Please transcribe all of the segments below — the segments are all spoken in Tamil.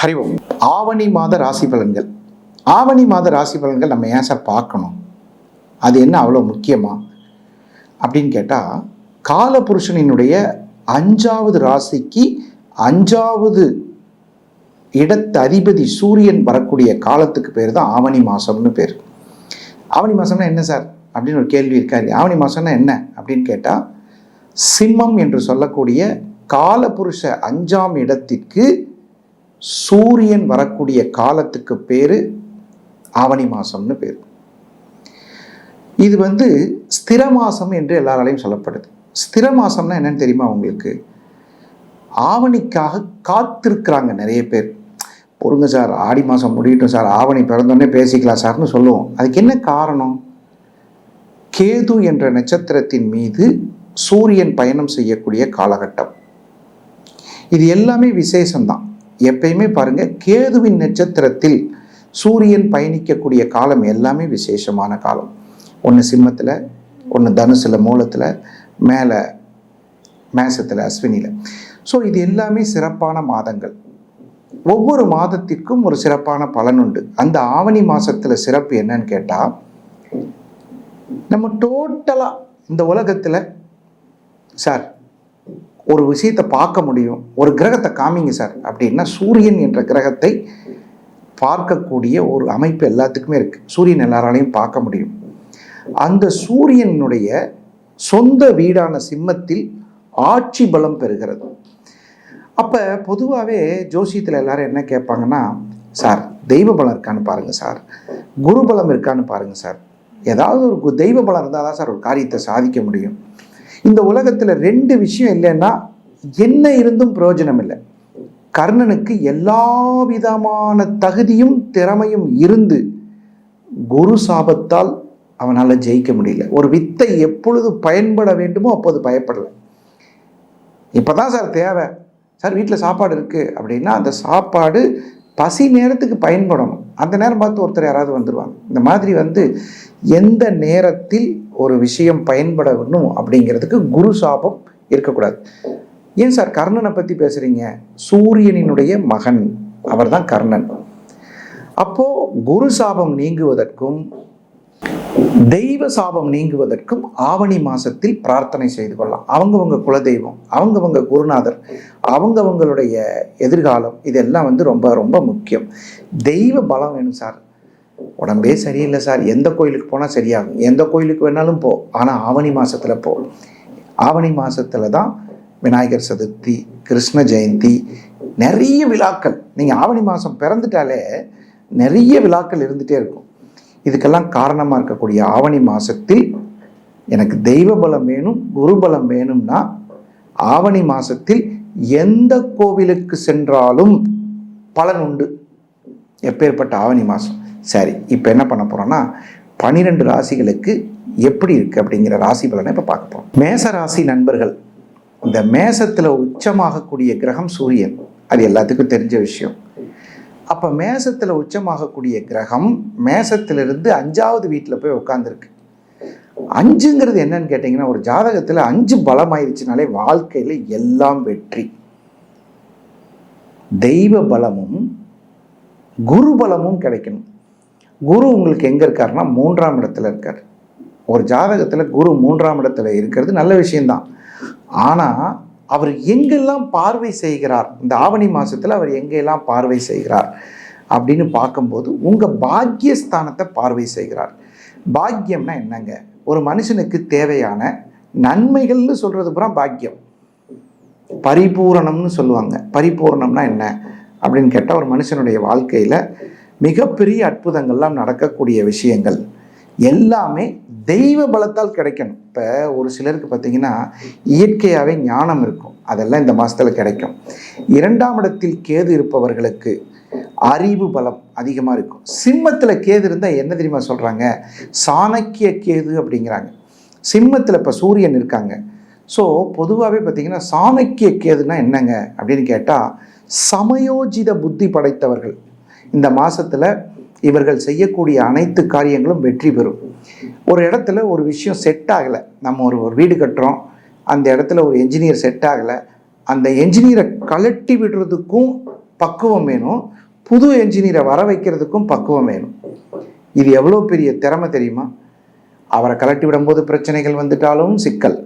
ஹரி ஓம். ஆவணி மாத ராசி பலன்கள். ஆவணி மாத ராசி பலன்கள் நம்ம ஏன் சார் பார்க்கணும்? அது என்ன அவ்வளோ முக்கியமா அப்படின்னு கேட்டால், காலபுருஷனினுடைய 5வது ராசிக்கு 5வது இடத்து அதிபதி சூரியன் வரக்கூடிய காலத்துக்கு பேர் தான் ஆவணி மாதம்னு பேர். ஆவணி மாதம்னா என்ன சார் அப்படின்னு ஒரு கேள்வி இருக்காரு. ஆவணி மாதம்னா என்ன அப்படின்னு கேட்டால், சிம்மம் என்று சொல்லக்கூடிய காலபுருஷ 5ஆம் இடத்திற்கு சூரியன் வரக்கூடிய காலத்துக்கு பேர் ஆவணி மாதம்னு பேர். இது ஸ்திர மாதம் என்று எல்லாராலையும் சொல்லப்படுது. ஸ்திர மாதம்னா என்னன்னு தெரியுமா உங்களுக்கு? ஆவணிக்காக காத்திருக்கிறாங்க நிறைய பேர். பொறுங்க சார், ஆடி மாதம் முடியட்டும் சார், ஆவணி பிறந்தோடனே பேசிக்கலாம் சார்னு சொல்லுவோம். அதுக்கு என்ன காரணம்? கேது என்ற நட்சத்திரத்தின் மீது சூரியன் பயணம் செய்யக்கூடிய காலகட்டம். இது எல்லாமே விசேஷம்தான். எப்பயுமே பாருங்க, கேதுவின் நட்சத்திரத்தில் சூரியன் பயணிக்கக்கூடிய காலம் எல்லாமே விசேஷமான காலம். ஒன்று சிம்மத்தில், ஒன்று தனுசில் மூலத்தில், மேலே மேசத்தில் அஸ்வினியில். ஸோ இது எல்லாமே சிறப்பான மாதங்கள். ஒவ்வொரு மாதத்திற்கும் ஒரு சிறப்பான பலன் உண்டு. அந்த ஆவணி மாதத்தில் சிறப்பு என்னன்னு கேட்டால், நம்ம டோட்டலாக இந்த உலகத்தில் சார் ஒரு விஷயத்தை பார்க்க முடியும், ஒரு கிரகத்தை காமிங்க சார் அப்படின்னா சூரியன் என்ற கிரகத்தை பார்க்கக்கூடிய ஒரு அமைப்பு எல்லாத்துக்குமே இருக்குது. சூரியன் எல்லாராலையும் பார்க்க முடியும். அந்த சூரியனுடைய சொந்த வீடான சிம்மத்தில் ஆட்சி பலம் பெறுகிறது. அப்போ பொதுவாகவே ஜோசியத்தில் எல்லாரும் என்ன கேட்பாங்கன்னா, சார் தெய்வ பலம் இருக்கான்னு பாருங்கள் சார், குரு பலம் இருக்கான்னு பாருங்கள் சார், ஏதாவது ஒரு தெய்வ பலம் இருந்தால் தான் சார் ஒரு காரியத்தை சாதிக்க முடியும். இந்த உலகத்தில் 2 விஷயம் இல்லைன்னா என்ன இருந்தும் பிரயோஜனம் இல்லை. கர்ணனுக்கு எல்லா விதமான தகுதியும் திறமையும் இருந்து குரு சாபத்தால் அவனால் ஜெயிக்க முடியல. ஒரு வித்தை எப்பொழுது பயன்பட வேண்டுமோ அப்போது பயப்படலை. இப்போதான் சார் தேவை சார், வீட்டில் சாப்பாடு இருக்குது அப்படின்னா அந்த சாப்பாடு பசி நேரத்துக்கு பயன்படணும். அந்த நேரம் பார்த்து ஒருத்தர் யாராவது வந்துடுவாங்க. இந்த மாதிரி எந்த நேரத்தில் ஒரு விஷயம் பயன்படணும் அப்படிங்கிறதுக்கு குரு சாபம் இருக்கக்கூடாது. ஏன் சார் கர்ணனை பற்றி பேசுகிறீங்க? சூரியனினுடைய மகன் அவர் தான் கர்ணன். அப்போது குரு சாபம் நீங்குவதற்கும் தெய்வ சாபம் நீங்குவதற்கும் ஆவணி மாதத்தில் பிரார்த்தனை செய்து கொள்ளலாம். அவங்கவங்க குலதெய்வம், அவங்கவங்க குருநாதர், அவங்கவங்களுடைய எதிர்காலம், இதெல்லாம் ரொம்ப ரொம்ப முக்கியம். தெய்வ பலம் வேணும் சார். உடம்பே சரியில்லை சார், எந்த கோயிலுக்கு போனால் சரியாகும், எந்த கோயிலுக்கு வேணாலும் போ, ஆனால் ஆவணி மாதத்தில் போ. ஆவணி மாதத்தில் தான் விநாயகர் சதுர்த்தி, கிருஷ்ண ஜெயந்தி, நிறைய விழாக்கள். நீங்கள் ஆவணி மாதம் பிறந்துட்டாலே நிறைய விழாக்கள் இருந்துகிட்டே இருக்கும். இதுக்கெல்லாம் காரணமாக இருக்கக்கூடிய ஆவணி மாதத்தில் எனக்கு தெய்வ பலம் வேணும், குரு பலம் வேணும்னா ஆவணி மாதத்தில் எந்த கோவிலுக்கு சென்றாலும் பலன் உண்டு. எப்பேற்பட்ட ஆவணி மாதம். சரி, இப்போ என்ன பண்ண போகிறோன்னா 12 ராசிகளுக்கு எப்படி இருக்குது அப்படிங்கிற ராசி பலனை இப்போ பார்க்க போகிறோம். மேச ராசி நண்பர்கள், இந்த மேசத்தில் உச்சமாகக்கூடிய கிரகம் சூரியன், அது எல்லாத்துக்கும் தெரிஞ்ச விஷயம். அப்போ மேசத்தில் உச்சமாகக்கூடிய கிரகம் மேசத்திலிருந்து 5வது வீட்டில் போய் உட்காந்துருக்கு. 5ங்கிறது என்னன்னு கேட்டிங்கன்னா, ஒரு ஜாதகத்தில் 5 பலமாயிருச்சுனாலே வாழ்க்கையில் எல்லாம் வெற்றி. தெய்வ பலமும் குரு பலமும் கிடைக்கணும். குரு உங்களுக்கு எங்கே இருக்காருன்னா 3ஆம் இடத்துல இருக்கார். ஒரு ஜாதகத்தில் குரு 3ஆம் இடத்துல இருக்கிறது நல்ல விஷயம்தான். ஆனால் அவர் எங்கெல்லாம் பார்வை செய்கிறார், இந்த ஆவணி மாதத்தில் அவர் எங்கெல்லாம் பார்வை செய்கிறார் அப்படின்னு பார்க்கும்போது உங்கள் பாக்கியஸ்தானத்தை பார்வை செய்கிறார். பாக்கியம்னா என்னங்க? ஒரு மனுஷனுக்கு தேவையான நன்மைகள்னு சொல்கிறது பூரா பாக்கியம். பரிபூரணம்னு சொல்லுவாங்க. பரிபூரணம்னா என்ன அப்படின்னு கேட்டால், ஒரு மனுஷனுடைய வாழ்க்கையில் மிகப்பெரிய அற்புதங்கள்லாம் நடக்கக்கூடிய விஷயங்கள் எல்லாமே தெய்வ பலத்தால் கிடைக்கணும். இப்போ ஒரு சிலருக்கு பார்த்திங்கன்னா இயற்கையாகவே ஞானம் இருக்கும், அதெல்லாம் இந்த மாதத்தில் கிடைக்கும். 2ஆம் இடத்தில் கேது இருப்பவர்களுக்கு அறிவு பலம் அதிகமாக இருக்கும். சிம்மத்தில் கேது இருந்தால் என்ன தெரியுமா சொல்கிறாங்க? சாணக்கிய கேது அப்படிங்கிறாங்க. சிம்மத்தில் இப்போ சூரியன் இருக்காங்க. ஸோ பொதுவாகவே பார்த்திங்கன்னா சாணக்கிய கேதுன்னா என்னங்க அப்படின்னு கேட்டால், சமயோஜித புத்தி படைத்தவர்கள். இந்த மாதத்தில் இவர்கள் செய்யக்கூடிய அனைத்து காரியங்களும் வெற்றி பெறும். ஒரு இடத்துல ஒரு விஷயம் செட் ஆகலை, நம்ம ஒரு வீடு கட்டுறோம், அந்த இடத்துல ஒரு என்ஜினியர் செட் ஆகலை, அந்த என்ஜினியரை கலட்டி விடுறதுக்கும் பக்குவம் வேணும், புது என்ஜினியரை வர வைக்கிறதுக்கும் பக்குவம் வேணும். இது எவ்வளோ பெரிய திறமை தெரியுமா? அவரை கலட்டி விடும்போது பிரச்சனைகள் வந்துட்டாலும் சிக்கல்,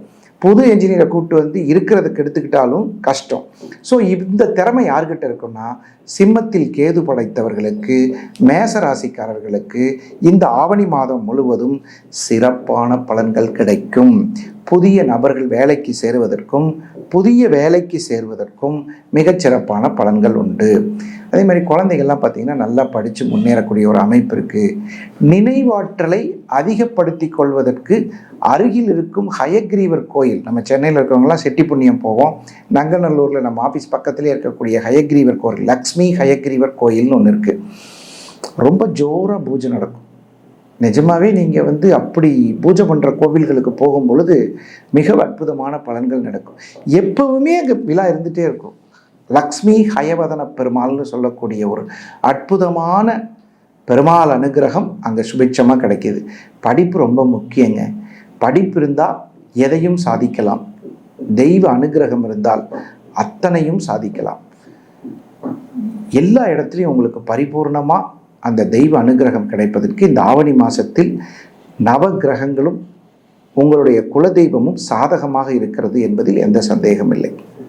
புது என்ஜினியரை கூப்பிட்டு வந்து இருக்கிறதுக்கு எடுத்துக்கிட்டாலும் கஷ்டம். ஸோ இந்த திறமை யார்கிட்ட இருக்குன்னா, சிம்மத்தில் கேது படைத்தவர்களுக்கு, மேச ராசிக்காரர்களுக்கு இந்த ஆவணி மாதம் முழுவதும் சிறப்பான பலன்கள் கிடைக்கும். புதிய நபர்கள் வேலைக்கு சேருவதற்கும் புதிய வேலைக்கு சேர்வதற்கும் மிகச்சிறப்பான பலன்கள் உண்டு. அதே மாதிரி குழந்தைகள்லாம் பார்த்திங்கன்னா நல்லா படித்து முன்னேறக்கூடிய ஒரு அமைப்பு இருக்குது. நினைவாற்றலை அதிகப்படுத்தி கொள்வதற்கு அருகில் இருக்கும் ஹயக்ரீவர் கோயில், நம்ம சென்னையில் இருக்கிறவங்களாம் செட்டி புண்ணியம் போவோம், நங்கநல்லூரில் நம்ம ஆஃபீஸ் பக்கத்துலேயே இருக்கக்கூடிய ஹயக்ரீவர் கோயில், லக்ஷ்மி ஹயக்ரீவர் கோயில்னு ஒன்று இருக்குது. ரொம்ப ஜோராக பூஜை நடக்கும். நிஜமாகவே நீங்கள் அப்படி பூஜை பண்ணுற கோவில்களுக்கு போகும் பொழுது மிக அற்புதமான பலன்கள் நடக்கும். எப்பவுமே அங்கே விழா இருந்துகிட்டே இருக்கும். லக்ஷ்மி ஹயவதன பெருமாள்னு சொல்லக்கூடிய ஒரு அற்புதமான பெருமாள் அனுகிரகம் அங்கே சுபிட்சமாக கிடைக்கிது. படிப்பு ரொம்ப முக்கியங்க. படிப்பு இருந்தால் எதையும் சாதிக்கலாம். தெய்வ அனுகிரகம் இருந்தால் அத்தனையும் சாதிக்கலாம். எல்லா இடத்துலையும் உங்களுக்கு பரிபூர்ணமாக அந்த தெய்வ அனுகிரகம் கிடைப்பதற்கு இந்த ஆவணி மாதத்தில் நவ கிரகங்களும் உங்களுடைய குலதெய்வமும் சாதகமாக இருக்கிறது என்பதில் எந்த சந்தேகம் இல்லை.